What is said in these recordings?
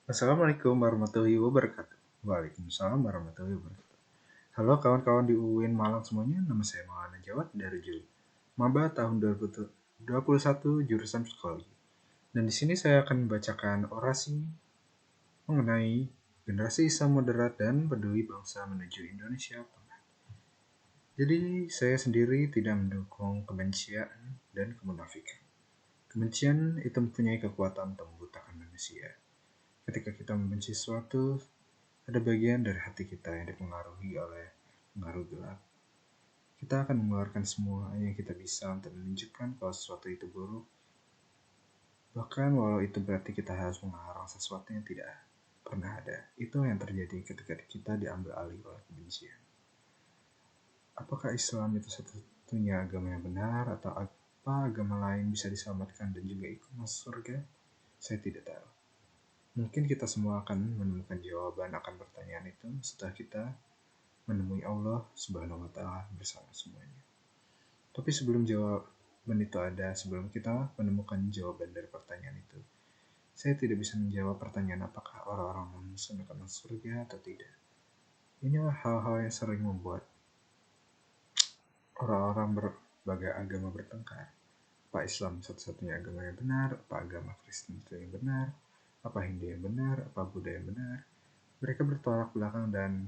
Assalamualaikum warahmatullahi wabarakatuh. Waalaikumsalam warahmatullahi wabarakatuh. Halo kawan-kawan di UIN Malang semuanya, nama saya Maulana Jawad dari Juli. Maba tahun 2021 jurusan psikologi. Dan di sini saya akan membacakan orasi mengenai generasi Islam moderat dan peduli bangsa menuju Indonesia Tengah. Jadi saya sendiri tidak mendukung kebencian dan kemunafikan. Kebencian itu mempunyai kekuatan untuk membutakan manusia. Ketika kita membenci sesuatu, ada bagian dari hati kita yang dipengaruhi oleh pengaruh gelap. Kita akan mengeluarkan semua yang kita bisa untuk menunjukkan kalau sesuatu itu buruk. Bahkan walau itu berarti kita harus mengarang sesuatu yang tidak pernah ada. Itu yang terjadi ketika kita diambil alih oleh kebencian. Apakah Islam itu satu-satunya agama yang benar atau apa agama lain bisa diselamatkan dan juga ikut masuk surga? Saya tidak tahu. Mungkin kita semua akan menemukan jawaban akan pertanyaan itu setelah kita menemui Allah Subhanahu wa Ta'ala bersama semuanya. Tapi sebelum jawaban itu ada, sebelum kita menemukan jawaban dari pertanyaan itu, saya tidak bisa menjawab pertanyaan apakah orang-orang non-Muslim akan masuk surga atau tidak. Inilah hal-hal yang sering membuat orang-orang berbagai agama bertengkar. Apa Islam satu-satunya agama yang benar? Apa agama Kristen itu yang benar? Apa Hindu yang benar? Apa Buddha yang benar? Mereka bertolak belakang dan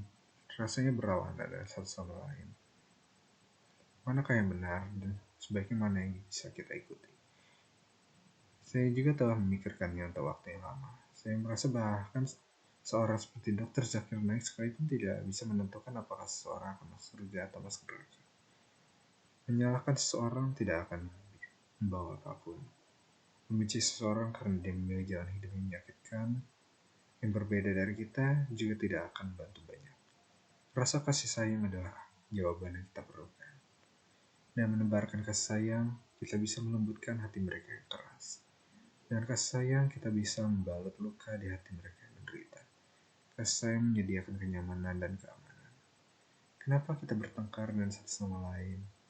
rasanya berlawanan dari satu sama lain. Manakah yang benar dan sebaiknya mana yang bisa kita ikuti? Saya juga telah memikirkannya untuk waktu yang lama. Saya merasa bahkan seorang seperti Dr. Zakir Naik sekalipun tidak bisa menentukan apakah seseorang akan masuk surga atau masuk neraka. Menyalahkan seseorang tidak akan membawa apapun. Membenci seseorang karena dia memilih jalan hidup yang menyakitkan, yang berbeda dari kita, juga tidak akan membantu banyak. Rasa kasih sayang adalah jawaban yang kita perlukan. Dan menebarkan kasih sayang, kita bisa melembutkan hati mereka yang keras. Dengan kasih sayang, kita bisa membalut luka di hati mereka yang menderita. Kasih sayang menyediakan kenyamanan dan keamanan. Kenapa kita bertengkar dengan satu sama lain?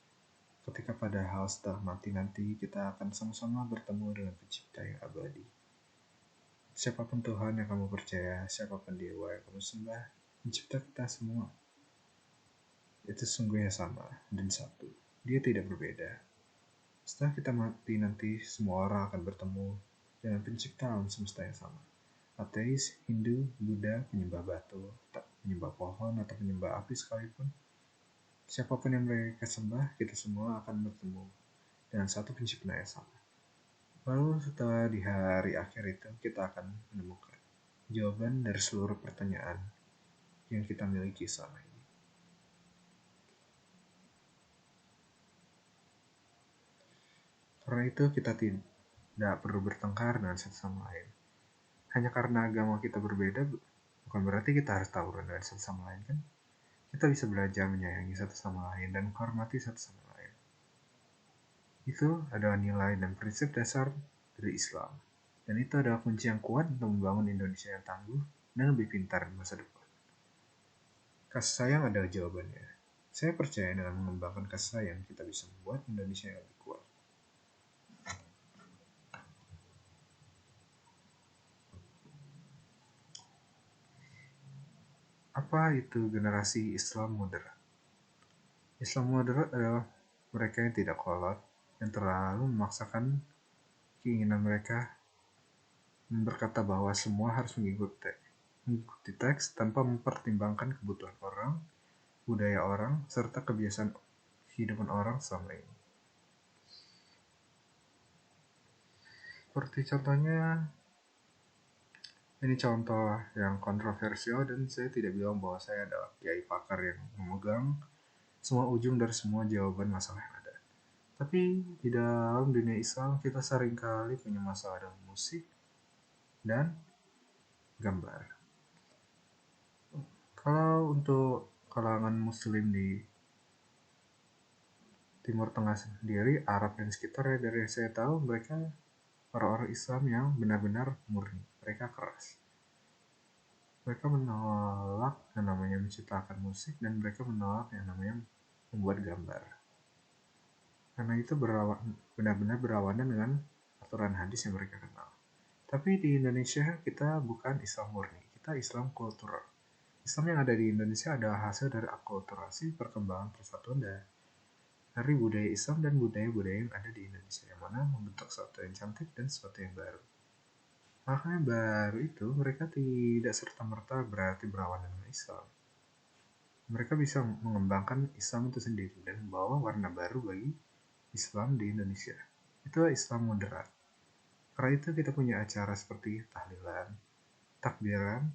Ketika padahal setelah mati nanti, kita akan sama-sama bertemu dengan pencipta yang abadi. Siapapun Tuhan yang kamu percaya, siapapun dewa yang kamu sembah, mencipta kita semua. Itu sungguhnya sama dan satu. Dia tidak berbeda. Setelah kita mati nanti, semua orang akan bertemu dengan pencipta alam semesta yang sama. Ateis, Hindu, Buddha, penyembah batu, penyembah pohon, atau penyembah api sekalipun. Siapapun yang mereka sembah, kita semua akan bertemu dengan satu pencipta yang sama. Lalu setelah di hari akhir itu, kita akan menemukan jawaban dari seluruh pertanyaan yang kita miliki selama ini. Karena itu kita tidak perlu bertengkar dengan satu sama lain. Hanya karena agama kita berbeda, bukan berarti kita harus tawuran dengan satu sama lain kan? Kita bisa belajar menyayangi satu sama lain dan menghormati satu sama lain. Itu adalah nilai dan prinsip dasar dari Islam. Dan itu adalah kunci yang kuat untuk membangun Indonesia yang tangguh dan lebih pintar di masa depan. Kasih sayang adalah jawabannya. Saya percaya dengan mengembangkan kasih sayang, kita bisa membuat Indonesia yang lebih kuat. Apa itu generasi Islam moderat? Islam moderat adalah mereka yang tidak kolot, yang terlalu memaksakan keinginan mereka berkata bahwa semua harus mengikuti teks tanpa mempertimbangkan kebutuhan orang, budaya orang, serta kebiasaan kehidupan orang selama ini. Seperti contohnya, ini contoh yang kontroversial dan saya tidak bilang bahwa saya adalah kiai pakar yang memegang semua ujung dari semua jawaban masalah yang ada. Tapi di dalam dunia Islam kita seringkali punya masalah dengan musik dan gambar. Kalau untuk kalangan muslim di Timur Tengah sendiri, Arab dan sekitarnya, dari yang saya tahu mereka orang-orang Islam yang benar-benar murni, mereka keras. Mereka menolak yang namanya menciptakan musik dan mereka menolak yang namanya membuat gambar. Karena itu benar-benar berlawanan dengan aturan hadis yang mereka kenal. Tapi di Indonesia kita bukan Islam murni, kita Islam kultural. Islam yang ada di Indonesia adalah hasil dari akulturasi perkembangan persatuan dari budaya Islam dan budaya-budaya yang ada di Indonesia, yang mana membentuk sesuatu yang cantik dan sesuatu yang baru. Makanya baru itu mereka tidak serta-merta berarti berlawan dengan Islam. Mereka bisa mengembangkan Islam itu sendiri dan membawa warna baru bagi Islam di Indonesia. Itu Islam moderat. Karena itu kita punya acara seperti tahlilan, takbiran,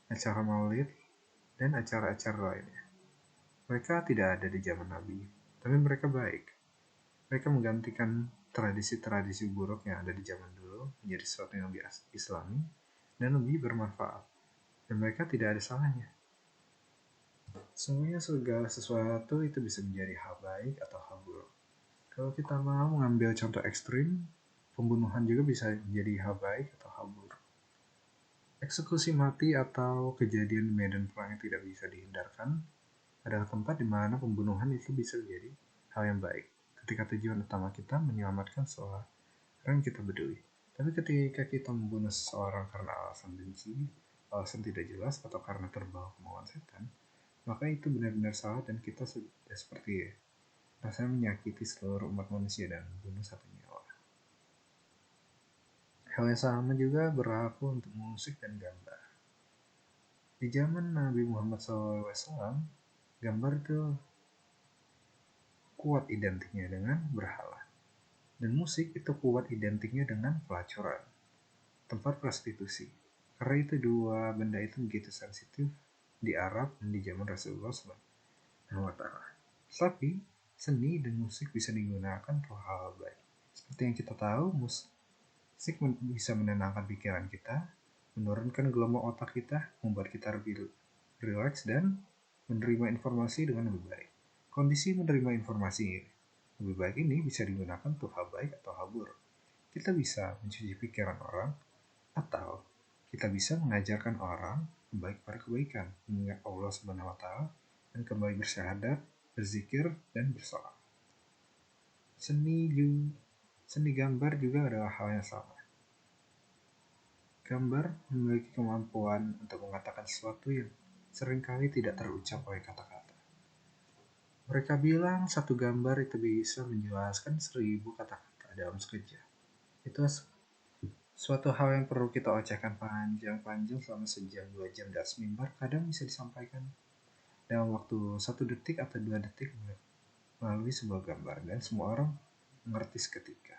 acara maulid, dan acara-acara lainnya. Mereka tidak ada di zaman Nabi, tapi mereka baik. Mereka menggantikan tradisi-tradisi buruk yang ada di zaman dulu menjadi sesuatu yang lebih islami dan lebih bermanfaat. Dan mereka tidak ada salahnya. Semuanya segala sesuatu itu bisa menjadi hal baik atau hal buruk. Kalau kita mau mengambil contoh ekstrim, pembunuhan juga bisa menjadi hal baik atau hal buruk. Eksekusi mati atau kejadian di medan perang yang tidak bisa dihindarkan adalah tempat di mana pembunuhan itu bisa menjadi hal yang baik. Ketika tujuan utama kita menyelamatkan seorang yang kita peduli. Tapi ketika kita membunuh seseorang karena alasan benci, alasan tidak jelas, atau karena terbawa kemauan setan, maka itu benar-benar salah dan kita sudah seperti rasanya menyakiti seluruh umat manusia dan membunuh satu nyawa. Hal yang sama juga berlaku untuk musik dan gambar. Di zaman Nabi Muhammad SAW, gambar itu kuat identiknya dengan berhala. Dan musik itu kuat identiknya dengan pelacuran, tempat prostitusi. Karena itu dua benda itu begitu sensitif di Arab dan di zaman Rasulullah SAW. Tapi seni dan musik bisa digunakan untuk hal baik. Seperti yang kita tahu, musik bisa menenangkan pikiran kita, menurunkan gelombang otak kita, membuat kita lebih rileks dan menerima informasi dengan lebih baik. Kondisi menerima informasi lebih baik ini bisa digunakan untuk hal baik atau hal buruk. Kita bisa mencuci pikiran orang, atau kita bisa mengajarkan orang baik pada kebaikan, mengingat Allah Subhanahu wa Ta'ala, dan kembali bersyahadat, berzikir, dan bersolat. Seni gambar juga adalah hal yang sama. Gambar memiliki kemampuan untuk mengatakan sesuatu yang seringkali tidak terucap oleh kata-kata. Mereka bilang satu gambar itu bisa menjelaskan 1000 kata-kata dalam sekejap. Itu suatu hal yang perlu kita ocehkan panjang-panjang selama sejam, 2 jam di atas mimbar, kadang bisa disampaikan dalam waktu 1 detik atau 2 detik melalui sebuah gambar, dan semua orang mengerti seketika.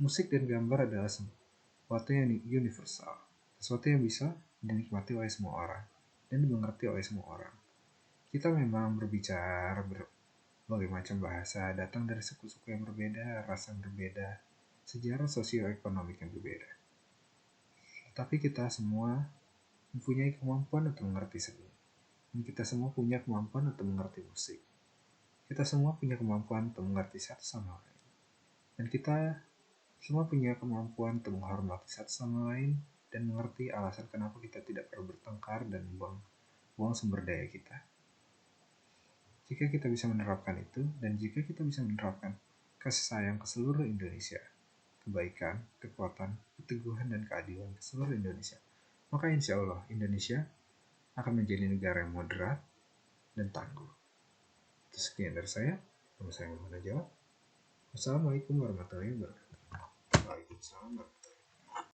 Musik dan gambar adalah sesuatu yang universal, sesuatu yang bisa dinikmati oleh semua orang dan dimengerti oleh semua orang. Kita memang berbicara berbagai macam bahasa, datang dari suku-suku yang berbeda, ras yang berbeda, sejarah sosioekonomik yang berbeda. Tapi kita semua mempunyai kemampuan untuk mengerti seni. Dan kita semua punya kemampuan untuk mengerti musik. Kita semua punya kemampuan untuk mengerti satu sama lain. Dan kita semua punya kemampuan untuk menghormati satu sama lain dan mengerti alasan kenapa kita tidak perlu bertengkar dan buang sumber daya kita. Jika kita bisa menerapkan itu, dan jika kita bisa menerapkan kasih sayang ke seluruh Indonesia, kebaikan, kekuatan, keteguhan, dan keadilan ke seluruh Indonesia, maka insya Allah Indonesia akan menjadi negara yang moderat dan tangguh. Itu sekian dari saya. Nama saya Muhammad Najwa. Wassalamualaikum warahmatullahi wabarakatuh. Waalaikumsalam warahmatullahi wabarakatuh.